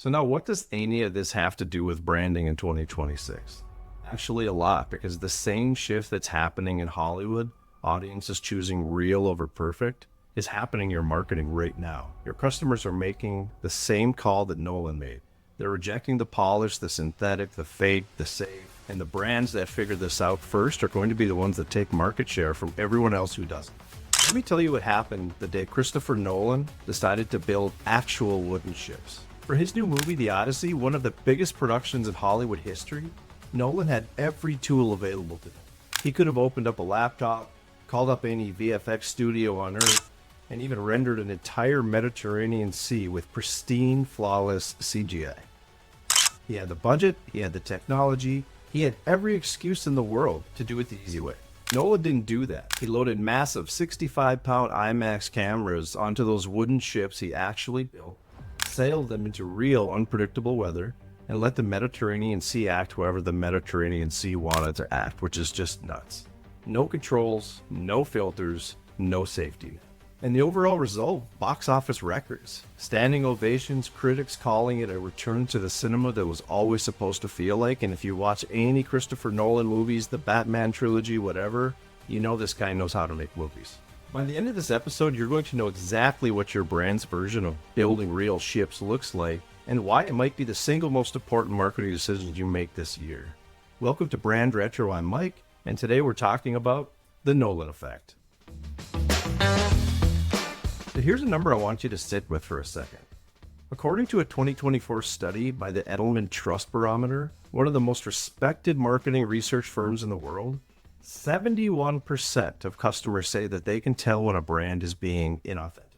So now what does any of this have to do with branding in 2026? Actually a lot, because the same shift that's happening in Hollywood, audiences choosing real over perfect, is happening in your marketing right now. Your customers are making the same call that Nolan made. They're rejecting the polished, the synthetic, the fake, the safe, and the brands that figure this out first are going to be the ones that take market share from everyone else who doesn't. Let me tell you what happened the day Christopher Nolan decided to build actual wooden ships. For his new movie, The Odyssey, one of the biggest productions in Hollywood history, Nolan had every tool available to him. He could have opened up a laptop, called up any VFX studio on Earth, and even rendered an entire Mediterranean Sea with pristine, flawless CGI. He had the budget, he had the technology, he had every excuse in the world to do it the easy way. Nolan didn't do that. He loaded massive 65-pound IMAX cameras onto those wooden ships he actually built, sailed them into real unpredictable weather, and let the Mediterranean Sea act however the Mediterranean Sea wanted to act, which is just nuts. No controls, no filters, no safety net. And the overall result, box office records. Standing ovations, critics calling it a return to the cinema that was always supposed to feel like. And if you watch any Christopher Nolan movies, the Batman trilogy, whatever, you know this guy knows how to make movies. By the end of this episode, you're going to know exactly what your brand's version of building real ships looks like and why it might be the single most important marketing decision you make this year. Welcome to Brand Retro, I'm Mike, and today we're talking about the Nolan Effect. So here's a number I want you to sit with for a second. According to a 2024 study by the Edelman Trust Barometer, one of the most respected marketing research firms in the world, 71% of customers say that they can tell when a brand is being inauthentic.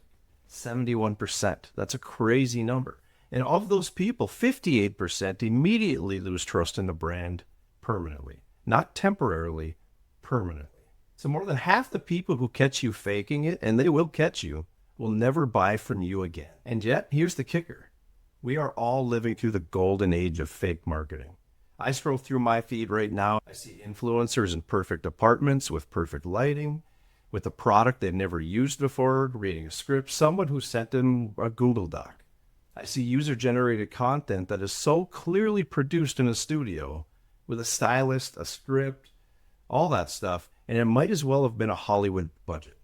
71%. That's a crazy number. And of those people, 58% immediately lose trust in the brand permanently. Not temporarily, permanently. So more than half the people who catch you faking it, and they will catch you, will never buy from you again. And yet, here's the kicker. We are all living through the golden age of fake marketing. I scroll through my feed right now. I see influencers in perfect apartments with perfect lighting, with a product they've never used before, reading a script, someone who sent them a Google Doc. I see user-generated content that is so clearly produced in a studio with a stylist, a script, all that stuff, and it might as well have been a Hollywood budget.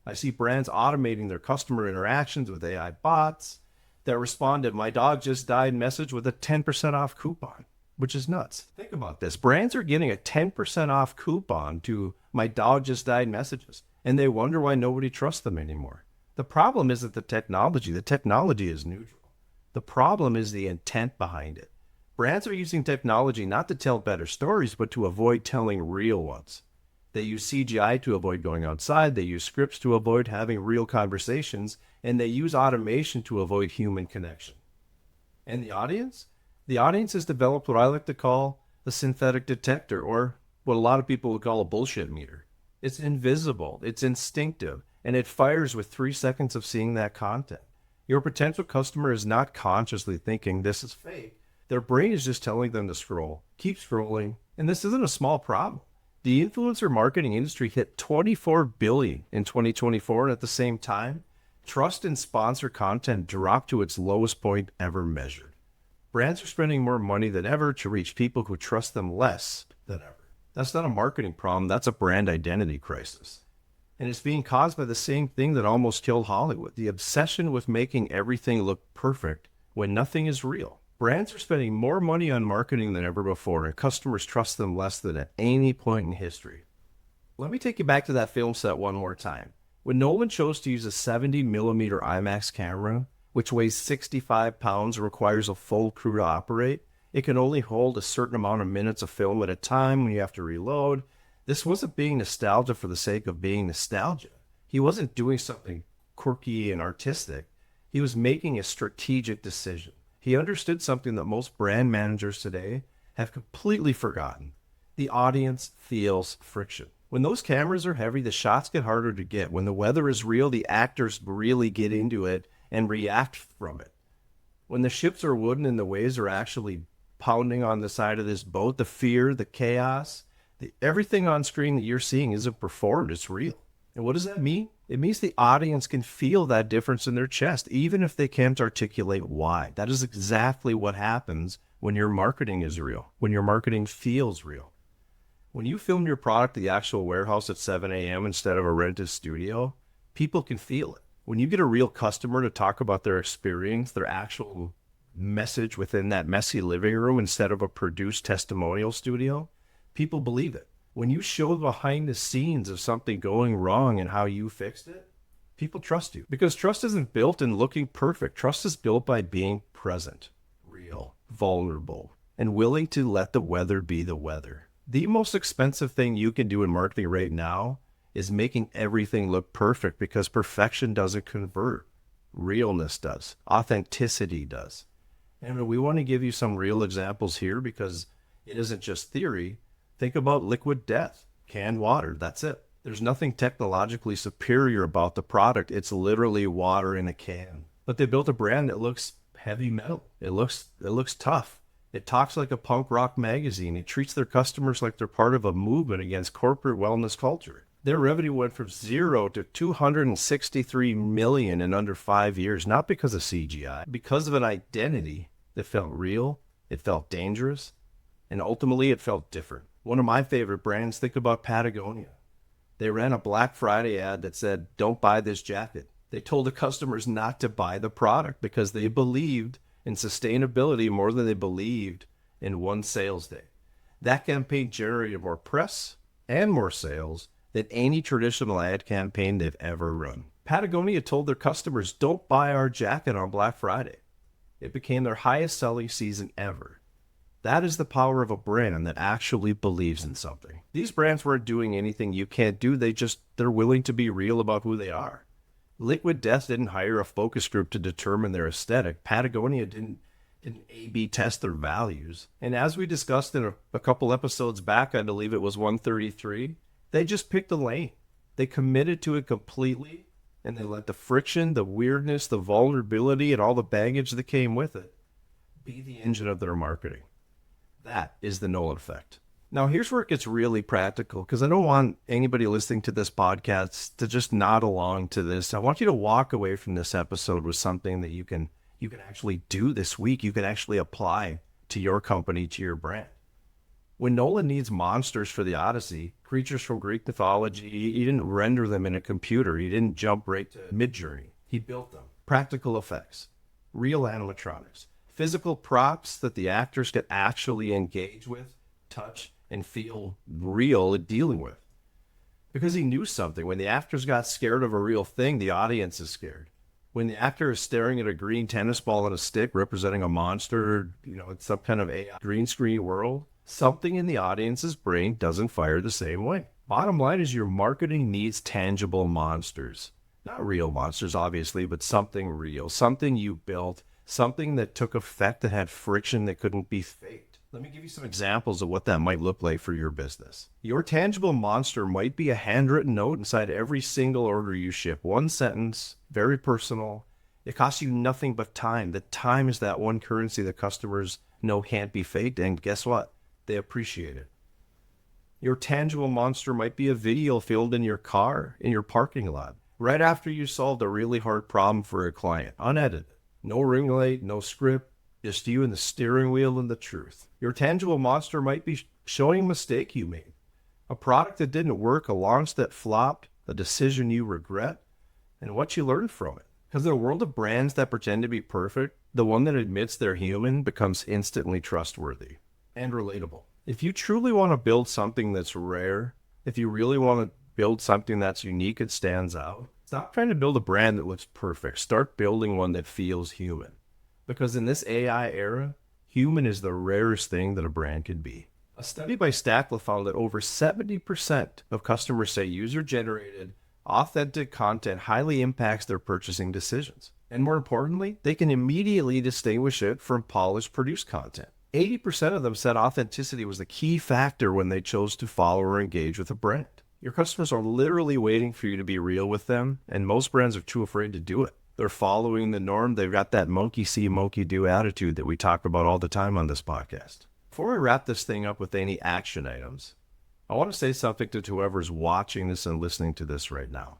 I see brands automating their customer interactions with AI bots that respond to "my dog just died" message with a 10% off coupon, which is nuts. Think about this. Brands are getting a 10% off coupon to "my dog just died" messages, and they wonder why nobody trusts them anymore. The problem isn't the technology. The technology is neutral. The problem is the intent behind it. Brands are using technology not to tell better stories, but to avoid telling real ones. They use CGI to avoid going outside, they use scripts to avoid having real conversations, and they use automation to avoid human connection. And the audience? The audience has developed what I like to call a synthetic detector, or what a lot of people would call a bullshit meter. It's invisible, it's instinctive, and it fires with 3 seconds of seeing that content. Your potential customer is not consciously thinking this is fake. Their brain is just telling them to scroll. Keep scrolling. And this isn't a small problem. The influencer marketing industry hit $24 billion in 2024, and at the same time, trust in sponsor content dropped to its lowest point ever measured. Brands are spending more money than ever to reach people who trust them less than ever. That's not a marketing problem, that's a brand identity crisis. And it's being caused by the same thing that almost killed Hollywood, the obsession with making everything look perfect when nothing is real. Brands are spending more money on marketing than ever before, and customers trust them less than at any point in history. Let me take you back to that film set one more time. When Nolan chose to use a 70mm IMAX camera, which weighs 65 pounds and requires a full crew to operate, it can only hold a certain amount of minutes of film at a time when you have to reload. This wasn't being nostalgia for the sake of being nostalgia. He wasn't doing something quirky and artistic. He was making a strategic decision. He understood something that most brand managers today have completely forgotten. The audience feels friction. When those cameras are heavy, the shots get harder to get. When the weather is real, the actors really get into it and react from it. When the ships are wooden and the waves are actually pounding on the side of this boat, the fear, the chaos, everything on screen that you're seeing isn't performed, it's real. And what does that mean? It means the audience can feel that difference in their chest, even if they can't articulate why. That is exactly what happens when your marketing is real, when your marketing feels real. When you film your product at the actual warehouse at 7 a.m. instead of a rented studio, people can feel it. When you get a real customer to talk about their experience, their actual message within that messy living room instead of a produced testimonial studio, people believe it. When you show behind the scenes of something going wrong and how you fixed it, people trust you. Because trust isn't built in looking perfect. Trust is built by being present, real, vulnerable, and willing to let the weather be the weather. The most expensive thing you can do in marketing right now is making everything look perfect, because perfection doesn't convert. Realness does. Authenticity does. And we want to give you some real examples here, because it isn't just theory. Think about liquid death, canned water. That's it. There's nothing technologically superior about the product. It's literally water in a can. But they built a brand that looks heavy metal. It looks tough. It talks like a punk rock magazine. It treats their customers like they're part of a movement against corporate wellness culture. Their revenue went from 0 to 263 million in under 5 years, not because of CGI, because of an identity that felt real, it felt dangerous, and ultimately it felt different. One of my favorite brands, think about Patagonia. They ran a Black Friday ad that said, "Don't buy this jacket." They told the customers not to buy the product because they believed in sustainability more than they believed in one sales day. That campaign generated more press and more sales than any traditional ad campaign they've ever run. Patagonia told their customers, "Don't buy our jacket on Black Friday." It became their highest selling season ever. That is the power of a brand that actually believes in something. These brands weren't doing anything you can't do. They're willing to be real about who they are. Liquid Death didn't hire a focus group to determine their aesthetic. Patagonia didn't A/B test their values. And as we discussed in a couple episodes back, I believe it was 133, they just picked a lane. They committed to it completely, and they let the friction, the weirdness, the vulnerability, and all the baggage that came with it be the engine of their marketing. That is the Nolan Effect. Now, here's where it gets really practical, because I don't want anybody listening to this podcast to just nod along to this. I want you to walk away from this episode with something that you can actually do this week. You can actually apply to your company, to your brand. When Nolan needs monsters for the Odyssey, creatures from Greek mythology, he didn't render them in a computer. He didn't jump right to Midjourney. He built them. Practical effects, real animatronics, physical props that the actors could actually engage with, touch, and feel real at dealing with. Because he knew something. When the actors got scared of a real thing, the audience is scared. When the actor is staring at a green tennis ball and a stick representing a monster, it's some kind of AI green screen world, something in the audience's brain doesn't fire the same way. Bottom line is your marketing needs tangible monsters. Not real monsters, obviously, but something real, something you built, something that took effect, that had friction, that couldn't be faked. Let me give you some examples of what that might look like for your business. Your tangible monster might be a handwritten note inside every single order you ship. One sentence, very personal. It costs you nothing but time. The time is that one currency that customers know can't be faked, and guess what? They appreciate it. Your tangible monster might be a video filmed in your car, in your parking lot, right after you solved a really hard problem for a client, unedited. No ring light, no script, just you and the steering wheel and the truth. Your tangible monster might be showing a mistake you made, a product that didn't work, a launch that flopped, a decision you regret, and what you learned from it. Because in a world of brands that pretend to be perfect, the one that admits they're human becomes instantly trustworthy and relatable. If you truly want to build something that's rare, if you really want to build something that's unique and stands out, stop trying to build a brand that looks perfect. Start building one that feels human. Because in this AI era, human is the rarest thing that a brand could be. A study by Stackla found that over 70% of customers say user-generated, authentic content highly impacts their purchasing decisions. And more importantly, they can immediately distinguish it from polished produced content. 80% of them said authenticity was the key factor when they chose to follow or engage with a brand. Your customers are literally waiting for you to be real with them, and most brands are too afraid to do it. They're following the norm. They've got that monkey see, monkey do attitude that we talk about all the time on this podcast. Before we wrap this thing up with any action items, I want to say something to whoever's watching this and listening to this right now.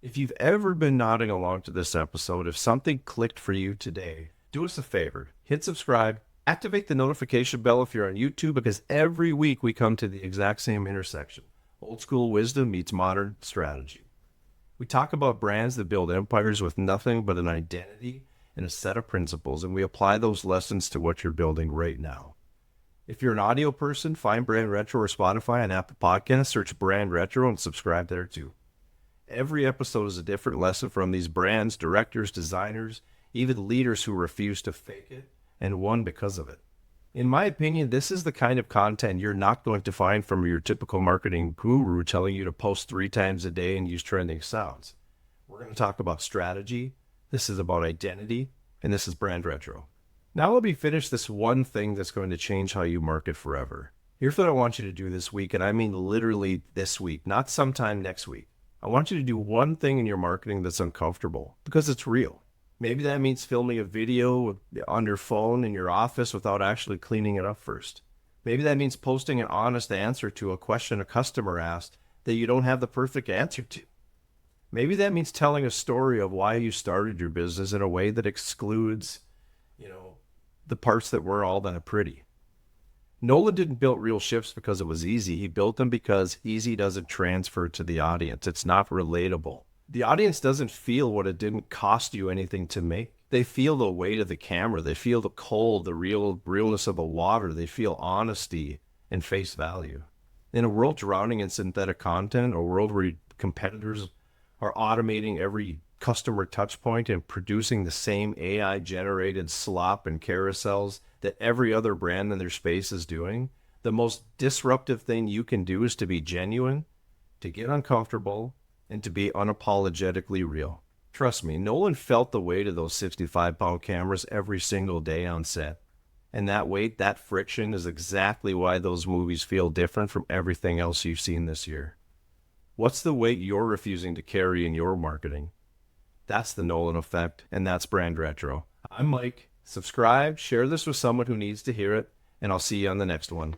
If you've ever been nodding along to this episode, if something clicked for you today, do us a favor, hit subscribe, activate the notification bell if you're on YouTube, because every week we come to the exact same intersection. Old school wisdom meets modern strategy. We talk about brands that build empires with nothing but an identity and a set of principles, and we apply those lessons to what you're building right now. If you're an audio person, find Brand Retro or Spotify and Apple Podcasts, search Brand Retro and subscribe there too. Every episode is a different lesson from these brands, directors, designers, even leaders who refuse to fake it and won because of it. In my opinion, this is the kind of content you're not going to find from your typical marketing guru telling you to post 3 times a day and use trending sounds. We're going to talk about strategy. This is about identity, and this is Brand Retro. Now let me finish this one thing that's going to change how you market forever. Here's what I want you to do this week, and I mean literally this week, not sometime next week. I want you to do one thing in your marketing that's uncomfortable because it's real. Maybe that means filming a video on your phone in your office without actually cleaning it up first. Maybe that means posting an honest answer to a question a customer asked that you don't have the perfect answer to. Maybe that means telling a story of why you started your business in a way that excludes, the parts that weren't all that pretty. Nolan didn't build real ships because it was easy. He built them because easy doesn't transfer to the audience. It's not relatable. The audience doesn't feel what it didn't cost you anything to make. They feel the weight of the camera. They feel the cold, the realness of the water. They feel honesty and face value. In a world drowning in synthetic content, a world where competitors are automating every customer touch point and producing the same AI-generated slop and carousels that every other brand in their space is doing, the most disruptive thing you can do is to be genuine, to get uncomfortable, and to be unapologetically real. Trust me, Nolan felt the weight of those 65-pound cameras every single day on set. And that weight, that friction, is exactly why those movies feel different from everything else you've seen this year. What's the weight you're refusing to carry in your marketing? That's the Nolan Effect, and that's Brand Retro. I'm Mike. Subscribe, share this with someone who needs to hear it, and I'll see you on the next one.